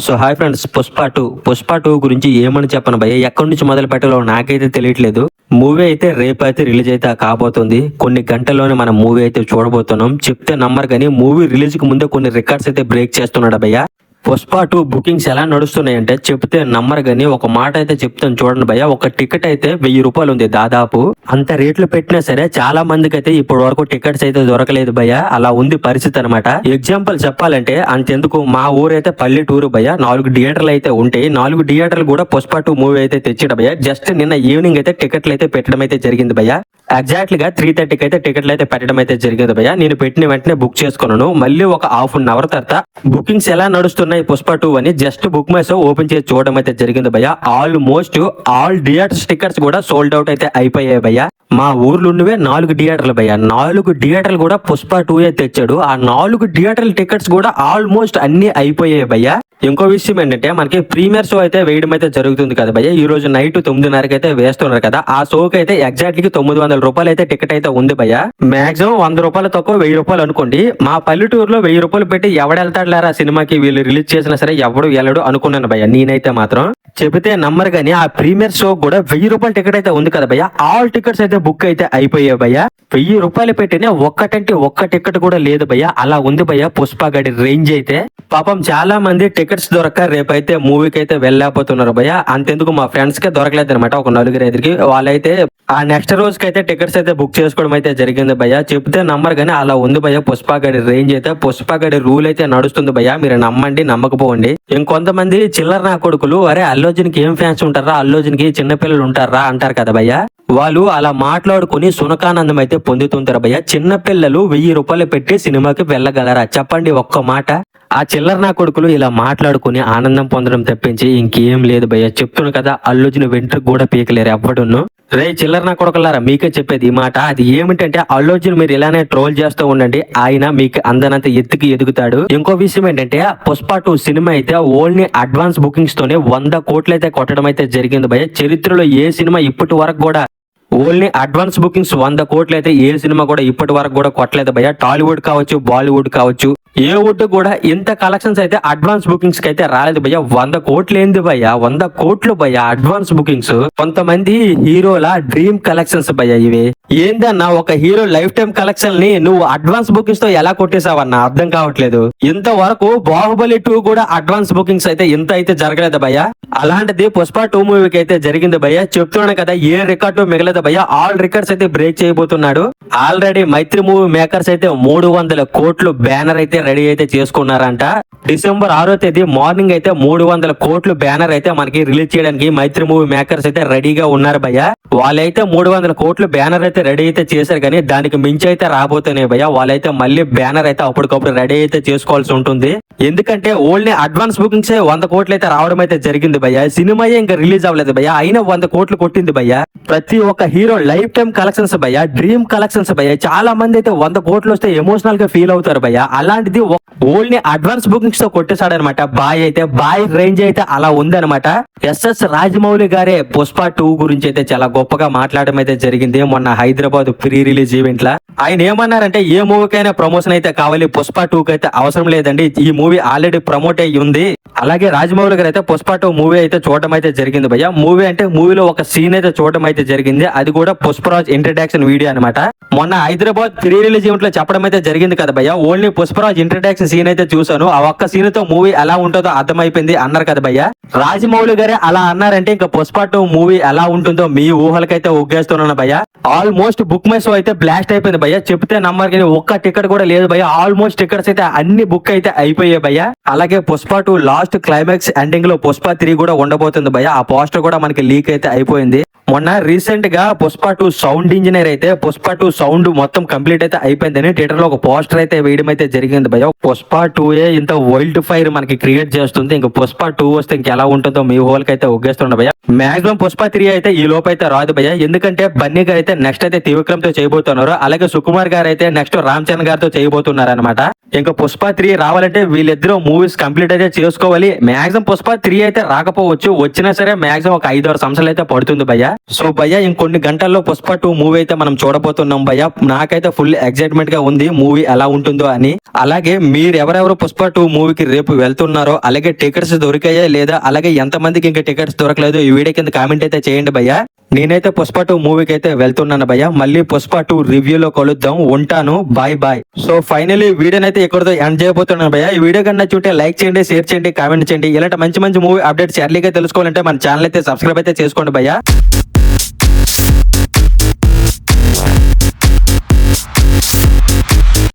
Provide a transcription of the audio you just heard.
So hi friends, Pushpa two గురించి ఏమని చెప్పను భయ్య. ఎక్కడి నుంచి మొదలు పెట్టాలో నాకైతే తెలియట్లేదు. మూవీ అయితే రేపు అయితే రిలీజ్ అయితే కాబోతుంది. కొన్ని గంటల్లోనే మనం మూవీ అయితే చూడబోతున్నాం. చెప్తే నమ్మరు కానీ మూవీ రిలీజ్ కి ముందే కొన్ని రికార్డ్స్ అయితే బ్రేక్ చేస్తున్నాడు భయ్య. పుష్ప 2 బుకింగ్స్ ఎలా నడుస్తున్నాయంటే చెప్తే నమ్మరు కానీ ఒక మాట అయితే చెప్తాను చూడండి భయ్య. ఒక టికెట్ అయితే 1000 రూపాయలు ఉంది దాదాపు. అంత రేట్లు పెట్టినా సరే చాలా మందికి అయితే ఇప్పటి వరకు టికెట్స్ అయితే దొరకలేదు భయ్య. అలా ఉంది పరిస్థితి అనమాట. ఎగ్జాంపుల్ చెప్పాలంటే అంతెందుకు, మా ఊరైతే పల్లెటూరు భయ్య. 4 థియేటర్లు అయితే ఉంటాయి. 4 థియేటర్లు కూడా పుష్ప 2 మూవీ అయితే తెచ్చాడు భయ్య. జస్ట్ నిన్న ఈవినింగ్ అయితే టికెట్లు అయితే పెట్టడం అయితే జరిగింది భయ్య. ఎగ్జాక్ట్ గా 3:30కి అయితే టికెట్లు అయితే పెట్టడం అయితే జరిగింది భయ్య. నేను పెట్టిన వెంటనే బుక్ చేసుకున్నాను. మళ్ళీ ఒక హాఫ్ అన్ అవర్ తర్వాత బుకింగ్స్ ఎలా నడుస్తున్నాయి పుష్ప 2 అని just book my show open చేసి చూడడం అయితే జరిగింది భయ్య. ఆల్మోస్ట్ ఆల్ థియేటర్స్ టికెట్స్ కూడా సోల్డ్ అవుట్ అయితే అయిపోయాయి భయ్య. మా ఊర్లో ఉన్నవే 4 థియేటర్లు భయ్య. 4 థియేటర్లు కూడా పుష్ప 2 తెచ్చాడు. ఆ 4 థియేటర్ల టికెట్స్ కూడా ఆల్మోస్ట్ అన్ని అయిపోయాయి భయ్య. ఇంకో విషయం ఏంటంటే మనకి ప్రీమియర్ షో అయితే వేయడం అయితే జరుగుతుంది కదా భయ్య. ఈ రోజు నైట్ 9:30కి అయితే వేస్తున్నారు కదా. ఆ షోకి అయితే ఎగ్జాక్ట్ గా 900 రూపాయలు అయితే టికెట్ అయితే ఉంది భయ్య. మాక్సిమం 100 రూపాయలు తక్కువ 1000 రూపాయలు అనుకోండి. మా పల్లెటూరులో 1000 రూపాయలు పెట్టి ఎవడెళ్తాడు లేరా సినిమాకి, వీళ్ళు రిలీజ్ చేసినా సరే ఎవడు వెళ్ళడు అనుకున్నాను భయ్య. నేనైతే మాత్రం చెబితే నమ్మరు కానీ ఆ ప్రీమియర్ షో కూడా 1000 రూపాయల టికెట్ అయితే ఉంది కదా భయ్య. ఆల్ టికెట్స్ అయితే బుక్ అయితే అయిపోయాయి భయ్య. 1000 రూపాయలు పెట్టినా ఒక్కటంటే ఒక్క టికెట్ కూడా లేదు భయ్య. అలా ఉంది భయ్య పుష్ప గడి రేంజ్ అయితే. పాపం చాలా మంది టికెట్స్ దొరక్క రేపైతే మూవీకి అయితే వెళ్ళలేకపోతున్నారు భయ్య. అంతెందుకు మా ఫ్రెండ్స్ కే దొరకలేదు అనమాట. ఒక 4-5కి వాళ్ళైతే ఆ నెక్స్ట్ రోజుకి అయితే టికెట్స్ అయితే బుక్ చేసుకోవడం అయితే జరిగింది భయ్య. చెప్తే నమ్మరు కానీ అలా ఉంది భయ్య పుష్ప గడి రేంజ్ అయితే. పుష్ప గడి రూల్ అయితే నడుస్తుంది భయ్య. మీరు నమ్మండి నమ్మకపోండి. ఇంకొంతమంది చిల్లర నా కొడుకులు అరే అల్లుజన్కి ఏం ఫ్యాన్స్ ఉంటారా, అల్లుజన్కి చిన్నపిల్లలు ఉంటారా అంటారు కదా భయ్య. వాళ్ళు అలా మాట్లాడుకుని సునకానందం అయితే పొందుతుంటారు భయ్య. చిన్న పిల్లలు 1000 రూపాయలు పెట్టి సినిమాకి వెళ్ళగలరా చెప్పండి ఒక్క మాట. ఆ చిల్లర నా కొడుకులు ఇలా మాట్లాడుకుని ఆనందం పొందడం తప్పించి ఇంకేం లేదు భయ్య. చెప్తున్నాను కదా, అల్లుజుని వెంట్రుకు కూడా పీకలేరు ఎవ్వడును. రే చిల్లర నా కొడుకులారా మీకే చెప్పేది ఈ మాట. అది ఏమిటంటే అల్లుజుని మీరు ఇలానే ట్రోల్ చేస్తూ ఉండండి, ఆయన మీకు అందనంత ఎత్తుకి ఎదుగుతాడు. ఇంకో విషయం ఏంటంటే పుష్ప 2 సినిమా అయితే ఓన్లీ అడ్వాన్స్ బుకింగ్స్ తోనే 100 కోట్లు అయితే కొట్టడం అయితే జరిగింది భయ్య. చరిత్రలో ఏ సినిమా ఇప్పటి వరకు కూడా ఓన్లీ అడ్వాన్స్ బుకింగ్స్ 100 కోట్లు అయితే ఏ సినిమా కూడా ఇప్పటి వరకు కూడా కొట్టలేదు భయ్య. టాలీవుడ్ కావచ్చు, బాలీవుడ్ కావచ్చు, ఏ వుడ్ కూడా ఇంత కలెక్షన్స్ అయితే అడ్వాన్స్ బుకింగ్స్ కి అయితే రాలేదు భయ్య. 100 కోట్లు ఏంది భయ్య, 100 కోట్లు భయ్య అడ్వాన్స్ బుకింగ్స్. కొంతమంది హీరోల డ్రీమ్ కలెక్షన్స్ భయ్య ఇవి. ఏందన్నా ఒక హీరో లైఫ్ టైం కలెక్షన్ ని నువ్వు అడ్వాన్స్ బుకింగ్స్ తో ఎలా కొట్టేసావన్నా అర్థం కావట్లేదు. ఇంతవరకు బాహుబలి 2 కూడా అడ్వాన్స్ బుకింగ్స్ అయితే ఇంత అయితే జరగలేదు భయ్య. అలాంటిది పుష్ప 2 మూవీకి అయితే జరిగింది భయ్య. చెప్తున్నాను కదా ఏ రికార్డు మిగలేదు భయ్య. ఆల్ రికార్డ్స్ అయితే బ్రేక్ చేయబోతున్నాడు. ఆల్రెడీ మైత్రి మూవీ మేకర్స్ అయితే 300 కోట్లు బ్యానర్ అయితే రెడీ అయితే చేసుకున్నారంట. డిసెంబర్ 6వ తేదీ మార్నింగ్ అయితే 300 కోట్లు బ్యానర్ అయితే మనకి రిలీజ్ చేయడానికి మైత్రి మూవీ మేకర్స్ అయితే రెడీగా ఉన్నారు భయ్య. వాళ్ళైతే 300 కోట్లు బ్యానర్ అయితే రెడీ అయితే చేశారు కానీ దానికి మించి అయితే రాబోతున్నాయి భయ్య. వాళ్ళైతే మళ్ళీ బ్యానర్ అయితే అప్పటికప్పుడు రెడీ అయితే చేసుకోవాల్సి ఉంటుంది. ఎందుకంటే ఓన్లీ అడ్వాన్స్ బుకింగ్స్ 100 కోట్లు అయితే రావడం అయితే జరిగింది భయ్య. సినిమా ఇంకా రిలీజ్ అవ్వలేదు భయ్య, అయినా 100 కోట్లు కొట్టింది భయ్య. ప్రతి ఒక్క హీరో లైఫ్ టైం కలెక్షన్స్ భయ్య, డ్రీమ్ కలెక్షన్స్ భయ్య. చాలా మంది అయితే 100 కోట్లు వస్తే ఎమోషనల్ గా ఫీల్ అవుతారు భయ్య. అలాంటిది ఓన్లీ అడ్వాన్స్ బుకింగ్స్ తో కొట్టేశాడనమాట. బాయ్ రేంజ్ అయితే అలా ఉందనమాట. ఎస్ఎస్ రాజమౌళి గారే పుష్ప 2 గురించి అయితే చాలా గొప్పగా మాట్లాడడం అయితే జరిగింది మొన్న హైదరాబాద్ ప్రీ రిలీజ్ ఈవెంట్ లా. ఆయన ఏమన్నారంటే ఏ మూవీకైనా ప్రమోషన్ అయితే కావాలి, పుష్ప 2 కి అయితే అవసరం లేదండి, ఈ మూవీ ఆల్రెడీ ప్రమోట్ అయ్యి ఉంది. అలాగే రాజమౌళి గారు అయితే పుష్ప 2 మూవీ అయితే చూడడం అయితే జరిగింది భయ్య. మూవీ అంటే మూవీలో ఒక సీన్ అయితే చూడడం అయితే జరిగింది. అది కూడా పుష్పరాజ్ ఇంట్రడక్షన్ వీడియో అనమాట. మొన్న హైదరాబాద్ ప్రీ రిలీజ్ ఈవెంట్ లో చెప్పడం అయితే జరిగింది కదా భయ్య. ఓన్లీ పుష్పరాజ్ ఇంట్రడక్షన్ సీన్ అయితే చూసాను, ఆ ఒక్క సీన్ తో మూవీ ఎలా ఉంటుందో అర్థమైపోయింది అన్నారు కదా భయ్య. రాజమౌళి గారే అలా అన్నారంటే ఇంకా పుష్ప 2 మూవీ ఎలా ఉంటుందో మీ ఊహలకైతే ఒగ్గేస్తున్నాను భయ్య. ఆల్మోస్ట్ బుక్ మై షో అయితే బ్లాస్ట్ అయిపోయింది భయ్య. చెప్తే నమ్మరు కానీ ఒక్క టికెట్ కూడా లేదు భయ్య. ఆల్మోస్ట్ టికెట్స్ అయితే అన్ని బుక్ అయితే అయిపోయాయి భయ్య. అలాగే పుష్ప 2 లాస్ట్ క్లైమాక్స్ ఎండింగ్ లో పుష్ప 3 కూడా ఉండబోతుంది భయ్య. ఆ పోస్టర్ కూడా మనకి లీక్ అయితే అయిపోయింది. మొన్న రీసెంట్ గా పుష్ప 2 సౌండ్ ఇంజనీర్ అయితే పుష్ప 2 సౌండ్ మొత్తం కంప్లీట్ అయితే అయిపోయిందని థియేటర్ లో ఒక పోస్టర్ అయితే వేయడం అయితే జరిగింది భయ్య. పుష్ప 2 ఇంత వైల్డ్ ఫైర్ మనకి క్రియేట్ చేస్తుంది. ఇంకా పుష్ప 2 వస్తే ఇంకెలా ఉంటుందో మీ ఊహలకి అయితే ఒగ్గేస్తుండ భయ్య. మాక్సిమం పుష్ప 3 అయితే ఈ లోపు అయితే రాదు భయ్య. ఎందుకంటే బన్నీ గారు అయితే నెక్స్ట్ అయితే త్రివిక్రమ్ తో చేయబోతున్నారు. అలాగే సుకుమార్ గారు అయితే నెక్స్ట్ రామ్ చరణ్ గారితో చేయబోతున్నారు అనమాట. ఇంకా పుష్ప 3 రావాలంటే వీళ్ళిద్దరూ మూవీస్ కంప్లీట్ అయితే చేసుకోవాలి. మాక్సిమం పుష్ప 3 అయితే రాకపోవచ్చు, వచ్చినా సరే మాక్సిమం ఒక 5-6 సంవత్సరాలు అయితే పడుతుంది భయ్య. సో భయ్య ఇంకొన్ని గంటల్లో పుష్ప 2 మూవీ అయితే మనం చూడబోతున్నాం భయ్య. నాకైతే ఫుల్ ఎక్సైట్మెంట్ గా ఉంది మూవీ ఎలా ఉంటుందో అని. అలాగే మీరు ఎవరెవరు పుష్ప 2 మూవీకి రేపు వెళ్తున్నారో, అలాగే టికెట్స్ దొరికాయా లేదా, అలాగే ఎంత మందికి ఇంకా టికెట్స్ దొరకలేదు ఈ వీడియో కింద కామెంట్ అయితే చేయండి భయ్య. నేనైతే పుష్ప 2 మూవీకి అయితే వెళ్తున్నాను భయ్య. మళ్ళీ పుష్ప 2 రివ్యూలో కలుద్దాం. ఉంటాను, బాయ్ బాయ్. సో ఫైనలీ వీడియోనైతే ఇక్కడతో ఎండ్ చేయబోతున్నాను భయ్య. ఈ వీడియో కన్నా నచ్చుంటే లైక్ చేయండి, షేర్ చేయండి, కామెంట్ చేయండి. ఇలాంటి మంచి మంచి మూవీ అప్డేట్స్ ఎర్లీగా తెలుసుకోవాలంటే మన ఛానల్ అయితే సబ్స్క్రైబ్ అయితే చేసుకోండి భయ్య.